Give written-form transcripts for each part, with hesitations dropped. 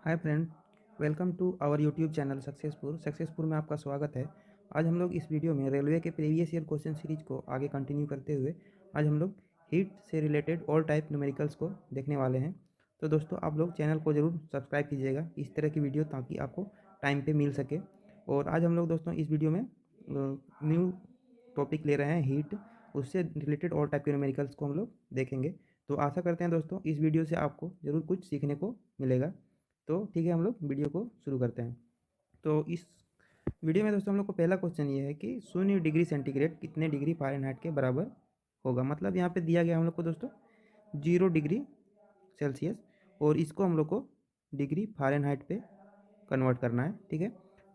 Hi friend, welcome to our YouTube channel सक्सेसपुर में आपका स्वागत है। आज हम लोग इस वीडियो में रेलवे के प्रीवियस ईयर क्वेश्चन सीरीज को आगे कंटिन्यू करते हुए आज हम लोग हीट से रिलेटेड ऑल टाइप न्यूमेरिकल्स को देखने वाले हैं। तो दोस्तों, आप लोग चैनल को ज़रूर सब्सक्राइब कीजिएगा इस तरह की वीडियो, ताकि आपको टाइम पे मिल सके। और आज हम लोग दोस्तों इस वीडियो में न्यू टॉपिक ले रहे हैं, हीट। उससे रिलेटेड ऑल टाइप के न्यूमेरिकल्स को हम लोग देखेंगे। तो आशा करते हैं दोस्तों इस वीडियो से आपको ज़रूर कुछ सीखने को मिलेगा। तो ठीक है, हम लोग वीडियो को शुरू करते हैं। तो इस वीडियो में दोस्तों हम लोग को पहला क्वेश्चन ये है कि 0 डिग्री सेंटीग्रेड कितने डिग्री फ़ारेनहाइट के बराबर होगा। मतलब यहाँ पे दिया गया हम लोग को दोस्तों 0 डिग्री सेल्सियस, और इसको हम लोग को डिग्री फ़ारेनहाइट पे कन्वर्ट करना है। ठीक है,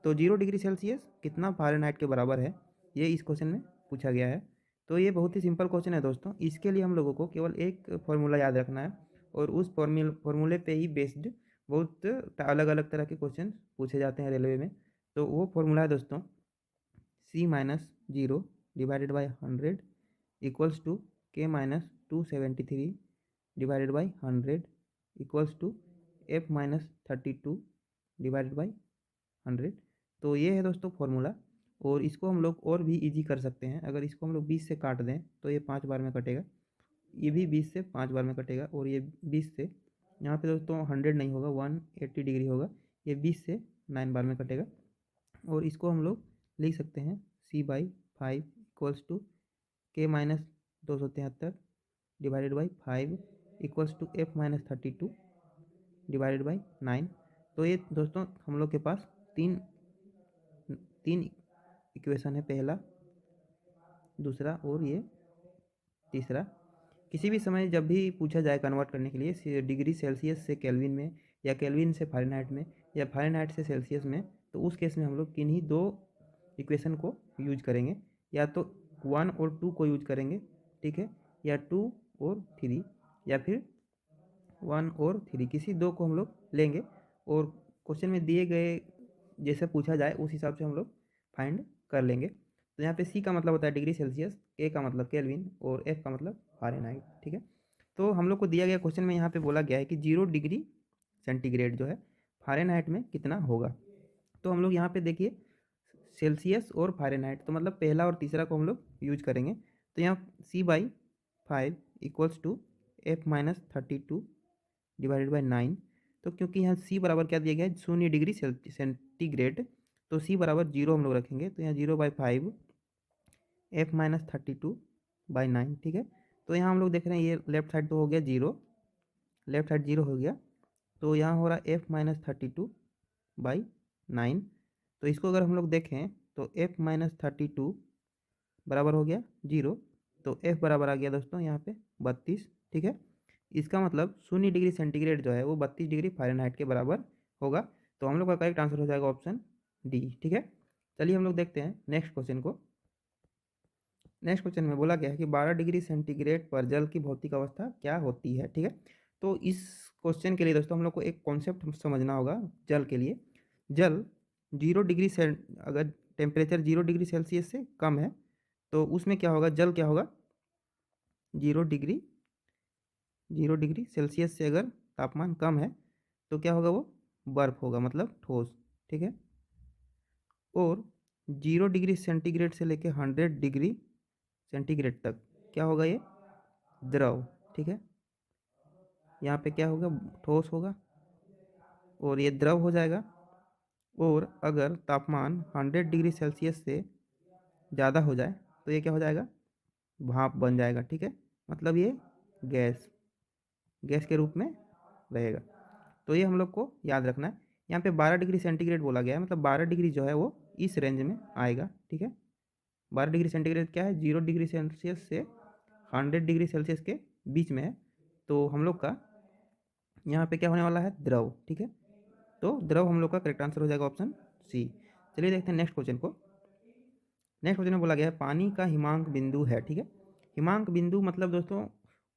तो 0 डिग्री सेल्सियस कितना फ़ारेनहाइट के बराबर है, ये इस क्वेश्चन में पूछा गया है। तो ये बहुत ही सिंपल क्वेश्चन है दोस्तों। इसके लिए हम लोगों को केवल एक फॉर्मूला याद रखना है, और उस फॉर्मूले पे ही बेस्ड बहुत अलग अलग तरह के क्वेश्चन पूछे जाते हैं रेलवे में। तो वो फॉर्मूला है दोस्तों C-0 divided by 100 equals to K-273 divided by 100 equals to F-32 divided by 100। तो ये है दोस्तों फॉर्मूला। और इसको हम लोग और भी इजी कर सकते हैं। अगर इसको हम लोग 20 से काट दें तो ये 5 बार में कटेगा, ये भी 20 से 5 बार में कटेगा, और ये 20 से, यहाँ पे दोस्तों 100 नहीं होगा, 180 डिग्री होगा, ये 20 से 9 बार में कटेगा। और इसको हम लोग लिख सकते हैं C/5 equals to K-273 divided by 5 equals to F-32 divided by 9। तो ये दोस्तों हम लोग के पास तीन तीन इक्वेशन है, पहला, दूसरा और ये तीसरा। किसी भी समय जब भी पूछा जाए कन्वर्ट करने के लिए डिग्री सेल्सियस से केल्विन में, या केल्विन से फ़ारेनहाइट में, या फ़ारेनहाइट से सेल्सियस में, तो उस केस में हम लोग किन्हीं दो इक्वेशन को यूज करेंगे, या तो 1 और 2 को यूज करेंगे, ठीक है, या 2 और 3, या फिर 1 और 3, किसी दो को हम लोग लेंगे। और क्वेश्चन में दिए गए जैसे पूछा जाए उस हिसाब से हम लोग फाइंड कर लेंगे। तो यहाँ पे C का मतलब होता है डिग्री सेल्सियस, K का मतलब केल्विन, और F का मतलब फ़ारेनहाइट। ठीक है, तो हम लोग को दिया गया क्वेश्चन में यहाँ पे बोला गया है कि 0 डिग्री सेंटीग्रेड जो है फ़ारेनहाइट में कितना होगा। तो हम लोग यहाँ पे देखिए सेल्सियस और फ़ारेनहाइट, तो मतलब पहला और तीसरा को हम लोग यूज करेंगे। तो यहाँ C/5 equals to F-32 divided by 9। तो क्योंकि यहाँ C बराबर क्या दिया गया है, 0 डिग्री सेंटीग्रेड, तो C बराबर 0 हम लोग रखेंगे। तो यहाँ 0/5 F-32/9। ठीक है, तो यहाँ हम लोग देख रहे हैं ये लेफ्ट साइड तो हो गया 0, लेफ्ट साइड 0 हो गया, तो यहाँ हो रहा है F-32/9। तो इसको अगर हम लोग देखें तो F-32 बराबर हो गया 0, तो F बराबर आ गया दोस्तों यहाँ पे 32। ठीक है, इसका मतलब 0 डिग्री सेंटीग्रेड जो है वो 32 डिग्री फ़ारेनहाइट के बराबर होगा। तो हम लोग का करेक्ट आंसर हो जाएगा ऑप्शन डी। ठीक है, चलिए हम लोग देखते हैं नेक्स्ट क्वेश्चन को। नेक्स्ट क्वेश्चन में बोला गया है कि 12 डिग्री सेंटीग्रेड पर जल की भौतिक अवस्था क्या होती है। ठीक है, तो इस क्वेश्चन के लिए दोस्तों हम लोग को एक कॉन्सेप्ट समझना होगा जल के लिए। जल 0 डिग्री से, अगर टेम्परेचर 0 डिग्री सेल्सियस से कम है तो उसमें क्या होगा, जल क्या होगा, 0 डिग्री 0 डिग्री सेल्सियस से अगर तापमान कम है तो क्या होगा, वो बर्फ होगा, मतलब ठोस। ठीक है, और 0 डिग्री सेंटीग्रेड से लेकर 100 डिग्री सेंटीग्रेड तक क्या होगा, ये द्रव। ठीक है, यहाँ पे क्या होगा, ठोस होगा, और ये द्रव हो जाएगा। और अगर तापमान 100 डिग्री सेल्सियस से ज़्यादा हो जाए तो ये क्या हो जाएगा, भाप बन जाएगा। ठीक है, मतलब ये गैस गैस के रूप में रहेगा। तो ये हम लोग को याद रखना है। यहाँ पे 12 डिग्री सेंटीग्रेड बोला गया है, मतलब 12 डिग्री जो है वो इस रेंज में आएगा। ठीक है, 12 डिग्री सेंटीग्रेड क्या है, 0 डिग्री सेल्सियस से 100 डिग्री सेल्सियस के बीच में है। तो हम लोग का यहाँ पे क्या होने वाला है, द्रव। ठीक है, तो द्रव हम लोग का करेक्ट आंसर हो जाएगा ऑप्शन सी। चलिए देखते हैं नेक्स्ट क्वेश्चन को। नेक्स्ट क्वेश्चन में बोला गया है पानी का हिमांक बिंदु है। ठीक है, हिमांक बिंदु मतलब दोस्तों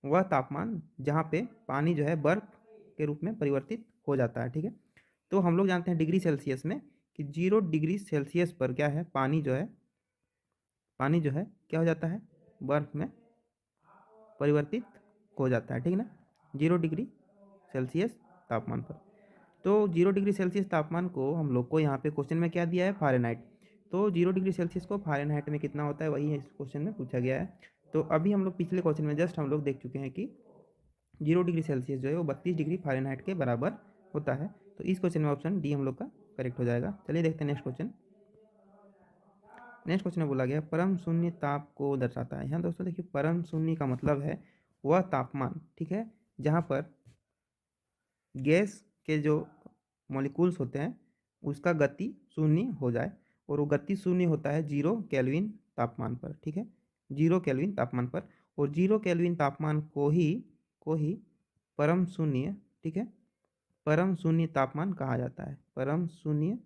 वह तापमान जहाँ पे पानी जो है बर्फ के रूप में परिवर्तित हो जाता है। ठीक है, तो हम लोग जानते हैं डिग्री सेल्सियस में कि 0 डिग्री सेल्सियस पर क्या है, पानी जो है क्या हो जाता है, बर्फ में परिवर्तित हो जाता है। ठीक है ना, 0 डिग्री सेल्सियस तापमान पर। तो 0 डिग्री सेल्सियस तापमान को हम लोग को यहाँ पे क्वेश्चन में क्या दिया है, फ़ारेनहाइट। तो 0 डिग्री सेल्सियस को फ़ारेनहाइट में कितना होता है, वही इस क्वेश्चन में पूछा गया है। तो अभी हम लोग पिछले क्वेश्चन में जस्ट हम लोग देख चुके हैं कि 0 डिग्री सेल्सियस जो है वो 32 डिग्री फ़ारेनहाइट के बराबर होता है। तो इस क्वेश्चन में ऑप्शन डी हम लोग का करेक्ट हो जाएगा। चलिए देखते हैं नेक्स्ट क्वेश्चन। नेक्स्ट क्वेश्चन में बोला गया परम शून्य ताप को दर्शाता है। यहाँ दोस्तों देखिए, परम शून्य का मतलब है वह तापमान, ठीक है, जहाँ पर गैस के जो मॉलिक्यूल्स होते हैं उसका गति शून्य हो जाए, और वो गति शून्य होता है 0 केल्विन तापमान पर, ठीक है, 0 केल्विन तापमान पर। और 0 केल्विन तापमान को ही परम शून्य, ठीक है, परम शून्य तापमान कहा जाता है, परम शून्य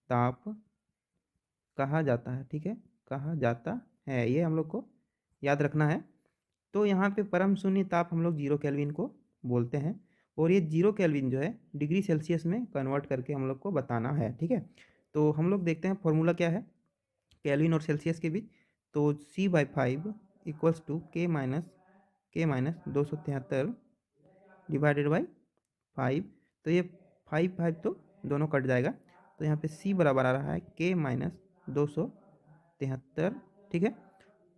ताप कहा जाता है, ठीक है, कहा जाता है, ये हम लोग को याद रखना है। तो यहाँ पे परम शून्य ताप हम लोग 0 केल्विन को बोलते हैं, और ये 0 केल्विन जो है डिग्री सेल्सियस में कन्वर्ट करके हम लोग को बताना है, ठीक है। तो हम लोग देखते हैं फॉर्मूला क्या है केल्विन और सेल्सियस के बीच। तो C/5 इक्वल्स टू के माइनस 273 डिवाइडेड बाई 5। तो ये 5 तो दोनों कट जाएगा, तो यहाँ पे C बराबर आ रहा है के-273, ठीक है।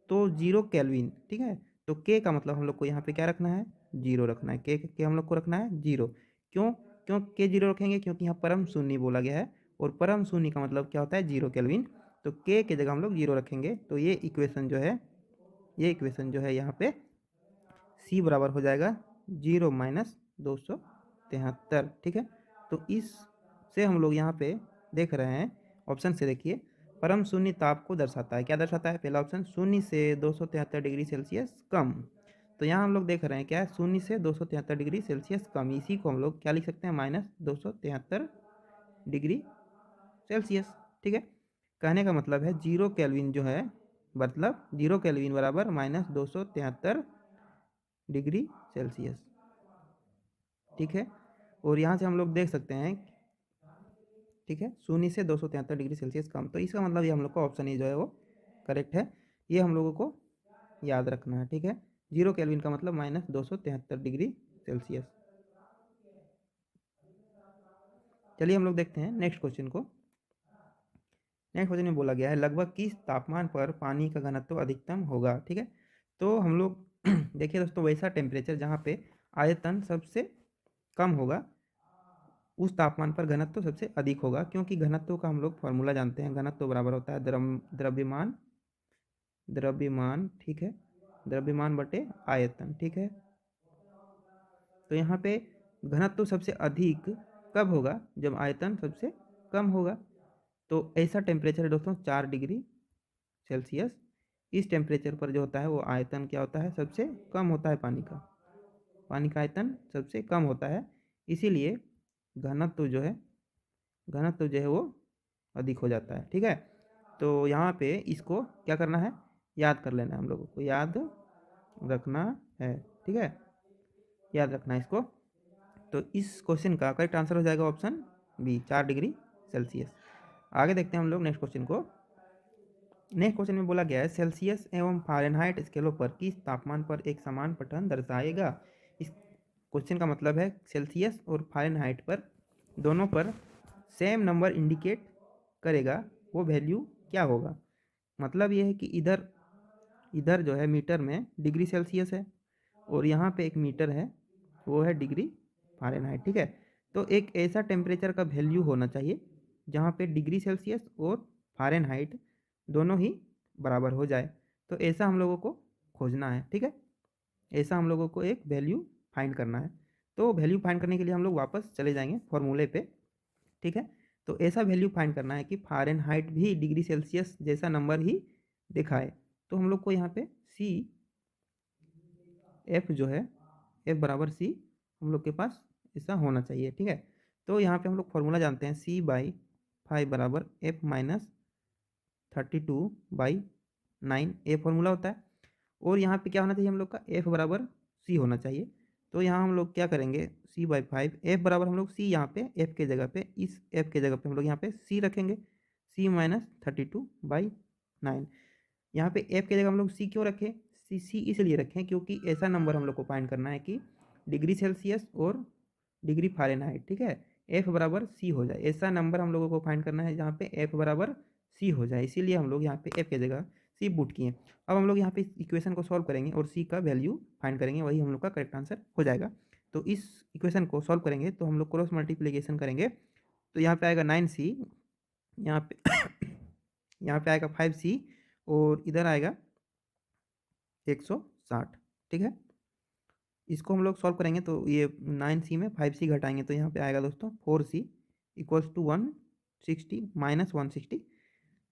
तो 0 केल्विन, ठीक है, तो के का मतलब हम लोग को यहाँ पे क्या रखना है, 0 रखना है, के हम लोग को रखना है 0। क्यों क्यों के 0 रखेंगे, क्योंकि यहाँ परम शून्य बोला गया है, और परम शून्य का मतलब क्या होता है, 0 केल्विन। तो के जगह हम लोग 0 रखेंगे, तो ये इक्वेशन जो है यहाँ पे सी बराबर हो जाएगा 0-273, ठीक है। तो इससे हम लोग यहाँ पे देख रहे हैं, ऑप्शन से देखिए, परम शून्य ताप को दर्शाता है। क्या दर्शाता है, पहला ऑप्शन, शून्य से 273 डिग्री सेल्सियस कम। तो यहाँ हम लोग देख रहे हैं क्या है, शून्य से 273 डिग्री सेल्सियस कम। इसी को हम लोग क्या लिख सकते हैं, -273 डिग्री सेल्सियस, ठीक है। कहने का मतलब है 0 केल्विन जो है, मतलब 0 केल्विन बराबर -273 डिग्री सेल्सियस, ठीक है। और यहाँ से हम लोग देख सकते हैं, ठीक है, शून्य से 273 डिग्री सेल्सियस कम। तो इसका मतलब ये हम लोग का ऑप्शन ए जो है वो करेक्ट है। ये हम लोगों को याद रखना है, ठीक है। 0 केल्विन का मतलब -273 डिग्री सेल्सियस। चलिए हम लोग देखते हैं नेक्स्ट क्वेश्चन को। नेक्स्ट क्वेश्चन में बोला गया है लगभग किस तापमान पर पानी का घनत्व अधिकतम होगा, ठीक है। तो हम लोग देखिए दोस्तों, वैसा टेम्परेचर जहाँ पे आयतन सबसे कम होगा उस तापमान पर घनत्व सबसे अधिक होगा, क्योंकि घनत्व का हम लोग फॉर्मूला जानते हैं, घनत्व बराबर होता है द्रव्यमान, ठीक है, द्रव्यमान बटे आयतन, ठीक है। तो यहाँ पे घनत्व सबसे अधिक कब होगा, जब आयतन सबसे कम होगा। तो ऐसा टेम्परेचर है दोस्तों 4 डिग्री सेल्सियस। इस टेम्परेचर पर जो होता है वो आयतन क्या होता है, सबसे कम होता है, पानी का आयतन सबसे कम होता है, इसीलिए घनत्व जो है वो अधिक हो जाता है, ठीक है। तो यहाँ पे इसको क्या करना है, याद कर लेना है, हम लोगों को याद रखना है, ठीक है, याद रखना है इसको। तो इस क्वेश्चन का करेक्ट आंसर हो जाएगा ऑप्शन बी, 4 डिग्री सेल्सियस। आगे देखते हैं हम लोग नेक्स्ट क्वेश्चन को। नेक्स्ट क्वेश्चन में बोला गया है सेल्सियस एवं फ़ारेनहाइट स्केलों पर किस तापमान पर एक समान पठन दर्शाएगा। इस क्वेश्चन का मतलब है सेल्सियस और फ़ारेनहाइट पर दोनों पर सेम नंबर इंडिकेट करेगा, वो वैल्यू क्या होगा। मतलब ये है कि इधर जो है मीटर में डिग्री सेल्सियस है, और यहाँ पे एक मीटर है वो है डिग्री फ़ारेनहाइट, ठीक है। तो एक ऐसा टेम्परेचर का वैल्यू होना चाहिए जहाँ पे डिग्री सेल्सियस और फ़ारेनहाइट दोनों ही बराबर हो जाए। तो ऐसा हम लोगों को खोजना है, ठीक है, ऐसा हम लोगों को एक वैल्यू फाइंड करना है। तो वैल्यू फाइंड करने के लिए हम लोग वापस चले जाएंगे फॉर्मूले पे, ठीक है। तो ऐसा वैल्यू फाइंड करना है कि फ़ारेनहाइट भी डिग्री सेल्सियस जैसा नंबर ही दिखाए। तो हम लोग को यहाँ पे सी एफ जो है, एफ बराबर सी हम लोग के पास ऐसा होना चाहिए, ठीक है। तो यहाँ पे हम लोग फॉर्मूला जानते हैं C/5 बराबर F-32/9, ए फॉर्मूला होता है। और यहाँ पे क्या होना चाहिए हम लोग का, F बराबर C होना चाहिए। तो यहाँ हम लोग क्या करेंगे, C/5 F बराबर हम लोग C, यहाँ पे F के जगह पे, इस F के जगह पे हम लोग यहाँ पे C रखेंगे, C-32/9। यहाँ पे F के जगह हम लोग C क्यों रखें, C इसलिए रखें क्योंकि ऐसा नंबर हम लोग को फाइंड करना है कि डिग्री सेल्सियस और डिग्री फ़ारेनहाइट, ठीक है, एफ बराबर सी हो जाए। ऐसा नंबर हम लोगों को फाइंड करना है जहाँ पे एफ बराबर सी हो जाए, इसीलिए हम लोग यहाँ पे एफ की जगह सी पुट किए। अब हम लोग यहाँ पे इक्वेशन को सॉल्व करेंगे और सी का वैल्यू फाइंड करेंगे, वही हम लोग का करेक्ट आंसर हो जाएगा। तो इस इक्वेशन को सॉल्व करेंगे तो हम लोग क्रॉस मल्टीप्लिकेशन करेंगे, तो यहाँ पे आएगा 9c, यहाँ पे यहाँ पे आएगा 5c और इधर आएगा 160। ठीक है, इसको हम लोग सॉल्व करेंगे तो ये 9c में 5c घटाएंगे तो यहाँ पे आएगा दोस्तों 4c इक्वल्स टू 160 माइनस 160।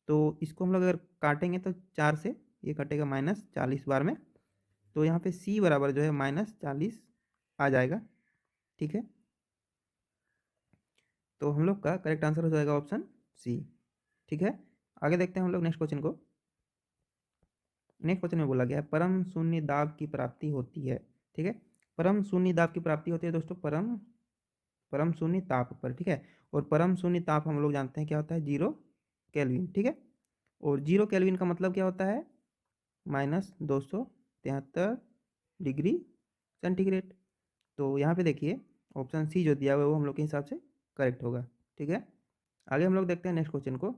तो इसको हम लोग अगर काटेंगे तो 4 से ये कटेगा -40 बार में, तो यहाँ पे c बराबर जो है -40 आ जाएगा। ठीक है, तो हम लोग का करेक्ट आंसर हो जाएगा ऑप्शन सी। ठीक है, आगे देखते हैं हम लोग नेक्स्ट क्वेश्चन को। नेक्स्ट क्वेश्चन में बोला गया है परम शून्य दाब की प्राप्ति होती है। ठीक है, परम शून्य दाब की प्राप्ति होती है दोस्तों परम शून्य ताप पर। ठीक है, और परम शून्य ताप हम लोग जानते हैं क्या होता है, 0 केल्विन। ठीक है, और 0 केल्विन का मतलब क्या होता है, -273 डिग्री सेंटीग्रेड। तो यहाँ पे देखिए ऑप्शन सी जो दिया हुआ है वो हम लोग के हिसाब से करेक्ट होगा। ठीक है, आगे हम लोग देखते हैं नेक्स्ट क्वेश्चन को।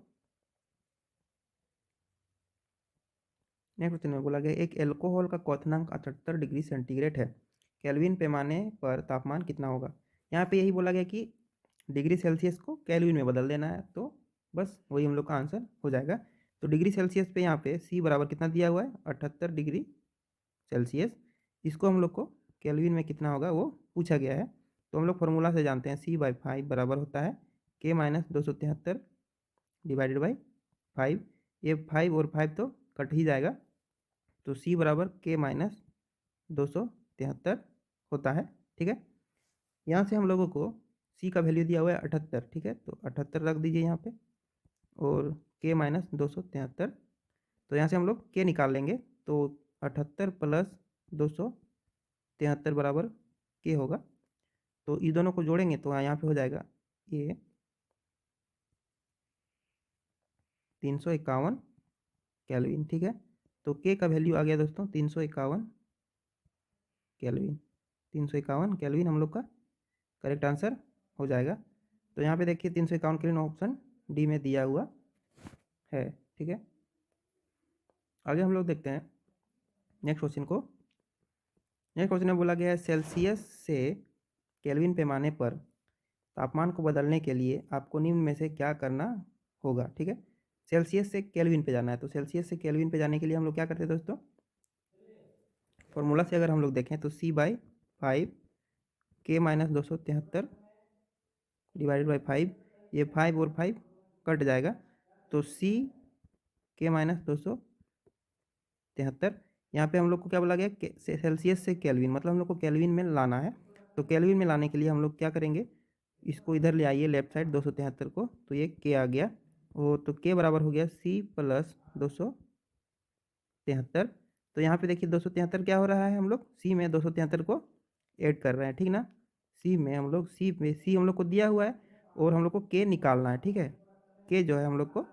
नेक्स्ट क्वेश्चन में बोला गया एक एल्कोहल का क्वथनांक 78 डिग्री सेंटीग्रेड है, केल्विन पैमाने पर तापमान कितना होगा। यहाँ पे यही बोला गया कि डिग्री सेल्सियस को केल्विन में बदल देना है, तो बस वही हम लोग का आंसर हो जाएगा। तो डिग्री सेल्सियस पे यहाँ पे सी बराबर कितना दिया हुआ है, 78 डिग्री सेल्सियस। इसको हम लोग को केल्विन में कितना होगा वो पूछा गया है। तो हम लोग फॉर्मूला से जानते हैं C/5 बराबर होता है K-273 डिवाइडेड बाई 5। ये 5 और 5 तो कट ही जाएगा, तो C बराबर K-273 होता है। ठीक है, यहाँ से हम लोगों को C का वैल्यू दिया हुआ है 78। ठीक है, तो 78 रख दीजिए यहाँ पे और K-273, तो यहाँ से हम लोग K निकाल लेंगे, तो 78 प्लस 273 बराबर K होगा। तो इस दोनों को जोड़ेंगे तो यहाँ पे हो जाएगा ये 351 केल्विन। ठीक है, तो K का वैल्यू आ गया दोस्तों 351 केल्विन। 351 केल्विन हम लोग का करेक्ट आंसर हो जाएगा। तो यहाँ पे देखिए 351 केल्विन ऑप्शन डी में दिया हुआ है। ठीक है, आगे हम लोग देखते हैं नेक्स्ट क्वेश्चन को। नेक्स्ट क्वेश्चन में बोला गया है सेल्सियस से केल्विन पैमाने पर तापमान को बदलने के लिए आपको निम्न में से क्या करना होगा। ठीक है, सेल्सियस से केल्विन पे जाना है, तो सेल्सियस से केल्विन पे जाने के लिए हम लोग क्या करते हैं दोस्तों, फॉर्मूला से अगर हम लोग देखें तो C/5 K-273 डिवाइडेड बाई 5, ये 5 और 5 कट जाएगा, तो C K-273। यहाँ पे हम लोग को क्या बोला गया, सेल्सियस से केल्विन, मतलब हम लोग को केल्विन में लाना है। तो केल्विन में लाने के लिए हम लोग क्या करेंगे, इसको इधर ले आइए लेफ्ट साइड 273 को, तो ये K आ गया, और तो K बराबर हो गया C प्लस 273। तो यहाँ पे देखिए 273 क्या हो रहा है, हम लोग C में 273 को ऐड कर रहे हैं। ठीक ना, C में हम लोग C हम लोग को दिया हुआ है और हम लोग को K निकालना है। ठीक है, K जो है हम लोग को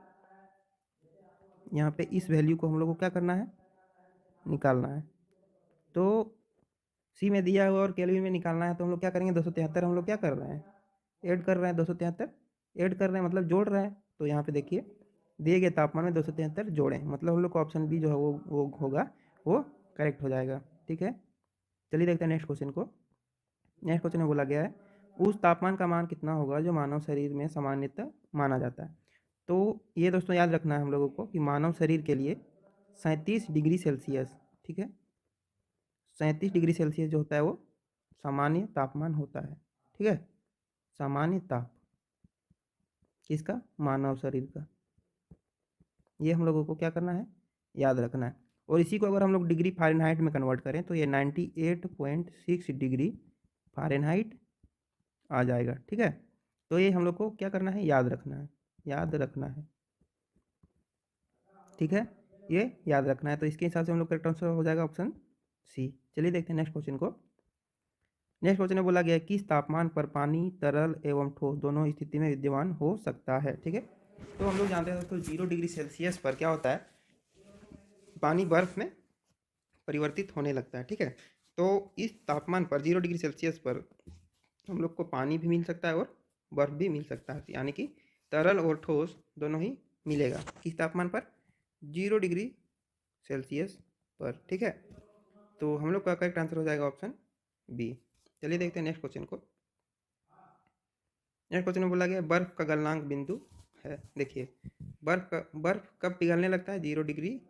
यहाँ पे इस वैल्यू को हम लोग को क्या करना है, निकालना है। तो C में दिया हुआ और केल्विन में निकालना है, तो हम लोग क्या करेंगे, 273 हम लोग क्या कर रहे हैं, ऐड कर रहे हैं। 273 ऐड कर रहे हैं मतलब जोड़ रहे हैं। तो यहाँ पे देखिए दिए गए तापमान में 273 जोड़ें, मतलब हम लोग को ऑप्शन बी जो है वो होगा, वो करेक्ट हो जाएगा। ठीक है, चलिए देखते हैं नेक्स्ट क्वेश्चन को। नेक्स्ट क्वेश्चन में बोला गया है उस तापमान का मान कितना होगा जो मानव शरीर में सामान्यतः माना जाता है। तो ये दोस्तों याद रखना है हम लोगों को कि मानव शरीर के लिए 37 डिग्री सेल्सियस, ठीक है, 37 डिग्री सेल्सियस जो होता है वो सामान्य तापमान होता है। ठीक है, सामान्य ताप किसका, मानव शरीर का, ये हम लोगों को क्या करना है, याद रखना है। और इसी को अगर हम लोग डिग्री फ़ारेनहाइट में कन्वर्ट करें तो ये 98.6 डिग्री फ़ारेनहाइट आ जाएगा। ठीक है, तो ये हम लोग को क्या करना है, याद रखना है, याद रखना है। ठीक है, ये याद रखना है, तो इसके हिसाब से हम लोग करेक्ट आंसर हो जाएगा ऑप्शन सी। चलिए देखते हैं नेक्स्ट क्वेश्चन को। नेक्स्ट क्वेश्चन में बोला गया है किस तापमान पर पानी तरल एवं ठोस दोनों स्थिति में विद्यमान हो सकता है। ठीक है, तो हम लोग जानते हैं दोस्तों 0 डिग्री सेल्सियस पर क्या होता है, पानी बर्फ में परिवर्तित होने लगता है। ठीक है, तो इस तापमान पर 0 डिग्री सेल्सियस पर हम लोग को पानी भी मिल सकता है और बर्फ़ भी मिल सकता है, यानी कि तरल और ठोस दोनों ही मिलेगा किस तापमान पर, 0 डिग्री सेल्सियस पर। ठीक है, तो हम लोग का करेक्ट आंसर हो जाएगा ऑप्शन बी। चलिए देखते हैं नेक्स्ट क्वेश्चन को। नेक्स्ट क्वेश्चन में बोला गया बर्फ़ का गलनांक बिंदु है। देखिए बर्फ़ कब पिघलने लगता है, 0 डिग्री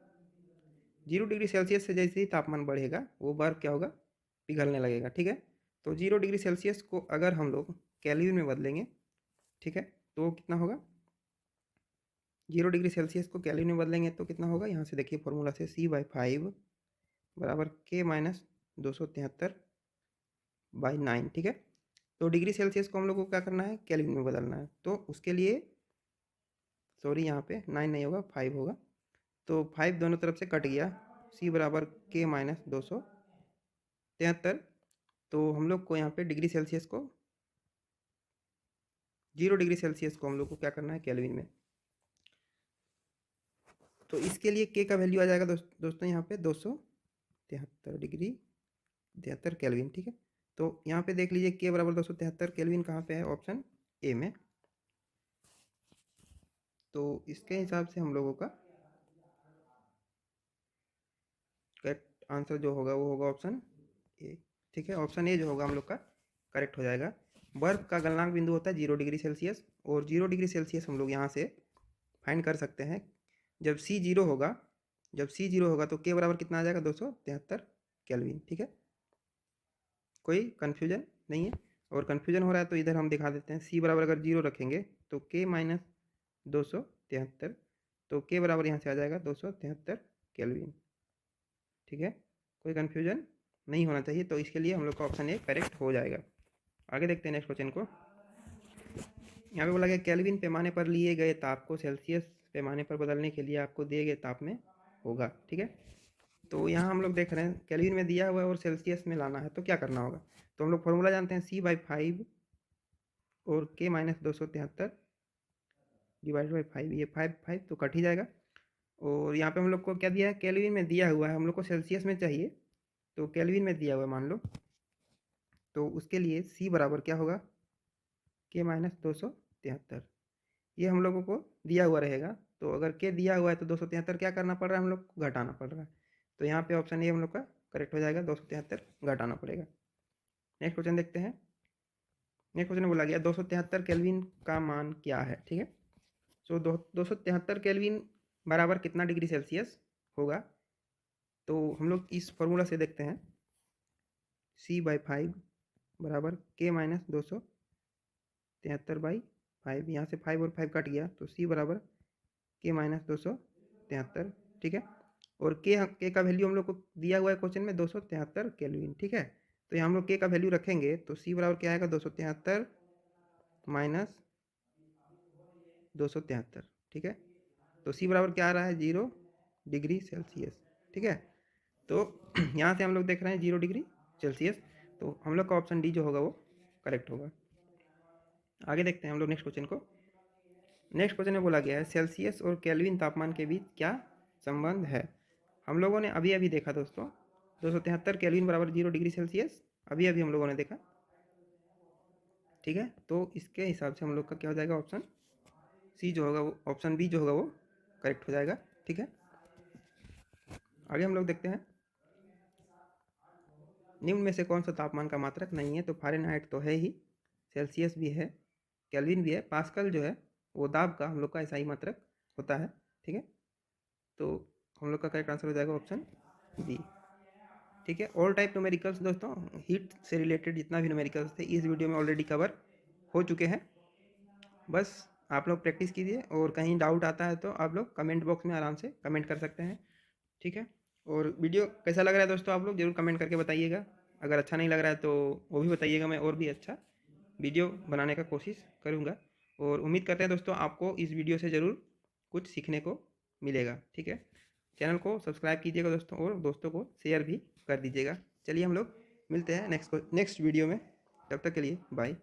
सेल्सियस से जैसे ही तापमान बढ़ेगा वो बर्फ़ क्या होगा, पिघलने लगेगा। ठीक है, तो 0 डिग्री सेल्सियस को अगर हम लोग केल्विन में बदलेंगे, ठीक है, तो कितना होगा, 0 डिग्री सेल्सियस को केल्विन में बदलेंगे तो कितना होगा, यहाँ से देखिए फॉर्मूला से C/5 बराबर K-273/9। ठीक है, तो डिग्री सेल्सियस को हम लोग को क्या करना है, केल्विन में बदलना है। तो उसके लिए सॉरी यहाँ पे 9 नहीं होगा, 5 होगा। तो 5 दोनों तरफ से कट गया, C बराबर K-273। तो हम लोग को यहाँ पे डिग्री सेल्सियस को 0 डिग्री सेल्सियस को हम लोग को क्या करना है, केल्विन में। तो इसके लिए के का वैल्यू आ जाएगा दोस्तों यहाँ पे 273 डिग्री 73 केल्विन। ठीक है, तो यहाँ पे देख लीजिए के बराबर 273 केल्विन कहाँ पे है, ऑप्शन ए में। तो इसके हिसाब से हम लोगों का करेक्ट आंसर जो होगा वो होगा ऑप्शन ए। ठीक है, ऑप्शन ए जो होगा हम लोग का करेक्ट हो जाएगा। बर्फ का गलनांक बिंदु होता है 0 डिग्री सेल्सियस, और 0 डिग्री सेल्सियस हम लोग यहाँ से फाइंड कर सकते हैं। जब C 0 होगा, तो के बराबर कितना आ जाएगा, 273 केल्विन। ठीक है, कोई कन्फ्यूजन नहीं है। और कन्फ्यूजन हो रहा है तो इधर हम दिखा देते हैं, C बराबर अगर 0 रखेंगे तो K-273, तो के बराबर यहाँ से आ जाएगा 273 केल्विन। ठीक है, कोई कन्फ्यूजन नहीं होना चाहिए, तो इसके लिए हम लोग का ऑप्शन ए करेक्ट हो जाएगा। आगे देखते हैं नेक्स्ट क्वेश्चन को। यहाँ पे बोला गया केल्विन पैमाने पर लिए गए ताप को सेल्सियस पैमाने पर बदलने के लिए आपको दिए गए ताप में होगा। ठीक है, तो यहाँ हम लोग देख रहे हैं केल्विन में दिया हुआ है और सेल्सियस में लाना है, तो क्या करना होगा। तो हम लोग फॉर्मूला जानते हैं, C/5 और K-273 डिवाइडेड बाई 5, ये 5 तो कट ही जाएगा। और यहाँ पे हम लोग को क्या दिया है, केल्विन में दिया हुआ है, हम लोग को सेल्सियस में चाहिए, तो केल्विन में दिया हुआ है मान लो, तो उसके लिए C बराबर क्या होगा, K-273। ये हम लोगों को दिया हुआ रहेगा, तो अगर के दिया हुआ है तो 273 क्या करना पड़ रहा है, हम लोग को घटाना पड़ रहा है। तो यहाँ पे ऑप्शन ए हम लोग का करेक्ट हो जाएगा, 273 घटाना पड़ेगा। नेक्स्ट क्वेश्चन देखते हैं। नेक्स्ट क्वेश्चन में बोला गया 273 केल्विन का मान क्या है। ठीक है, सो 273 केल्विन बराबर कितना डिग्री सेल्सियस होगा, तो हम लोग इस फॉर्मूला से देखते हैं, C/5 बराबर K-273/5। यहाँ से 5 और 5 कट गया, तो C बराबर K-273। ठीक है, और के का वैल्यू हम लोग को दिया हुआ है क्वेश्चन में 273 केल्विन। ठीक है, तो यहाँ हम लोग के का वैल्यू रखेंगे तो C बराबर क्या आएगा, 273 माइनस 273। ठीक है, तो C बराबर क्या आ रहा है, 0 डिग्री सेल्सियस। ठीक है, तो यहाँ से हम लोग देख रहे हैं 0 डिग्री सेल्सियस, तो हम लोग का ऑप्शन डी जो होगा वो करेक्ट होगा। आगे देखते हैं हम लोग नेक्स्ट क्वेश्चन को। नेक्स्ट क्वेश्चन में बोला गया है सेल्सियस और केल्विन तापमान के बीच क्या संबंध है। हम लोगों ने अभी अभी देखा दोस्तों, 273 केल्विन बराबर 0 डिग्री सेल्सियस, अभी अभी हम लोगों ने देखा। ठीक है, तो इसके हिसाब से हम लोग का क्या हो जाएगा, ऑप्शन सी जो होगा वो, ऑप्शन बी जो होगा वो करेक्ट हो जाएगा। ठीक है, आगे हम लोग देखते हैं निम्न में से कौन सा तापमान का मात्रक नहीं है। तो फ़ारेनहाइट तो है ही, सेल्सियस भी है, केल्विन भी है, पास्कल जो है वो दाब का हम लोग का ऐसा मात्रक होता है। ठीक है, तो हम लोग का करेक्ट आंसर हो जाएगा ऑप्शन बी। ठीक है, ऑल टाइप न्यूमेरिकल्स दोस्तों, हीट से रिलेटेड जितना भी न्यूमेरिकल्स थे इस वीडियो में ऑलरेडी कवर हो चुके हैं। बस आप लोग प्रैक्टिस कीजिए, और कहीं डाउट आता है तो आप लोग कमेंट बॉक्स में आराम से कमेंट कर सकते हैं। ठीक है, और वीडियो कैसा लग रहा है दोस्तों, आप लोग ज़रूर कमेंट करके बताइएगा। अगर अच्छा नहीं लग रहा है तो वो भी बताइएगा, मैं और भी अच्छा वीडियो बनाने का कोशिश करूँगा। और उम्मीद करते हैं दोस्तों आपको इस वीडियो से ज़रूर कुछ सीखने को मिलेगा। ठीक है, चैनल को सब्सक्राइब कीजिएगा दोस्तों, और दोस्तों को शेयर भी कर दीजिएगा। चलिए हम लोग मिलते हैं नेक्स्ट वीडियो में, तब तक के लिए बाय।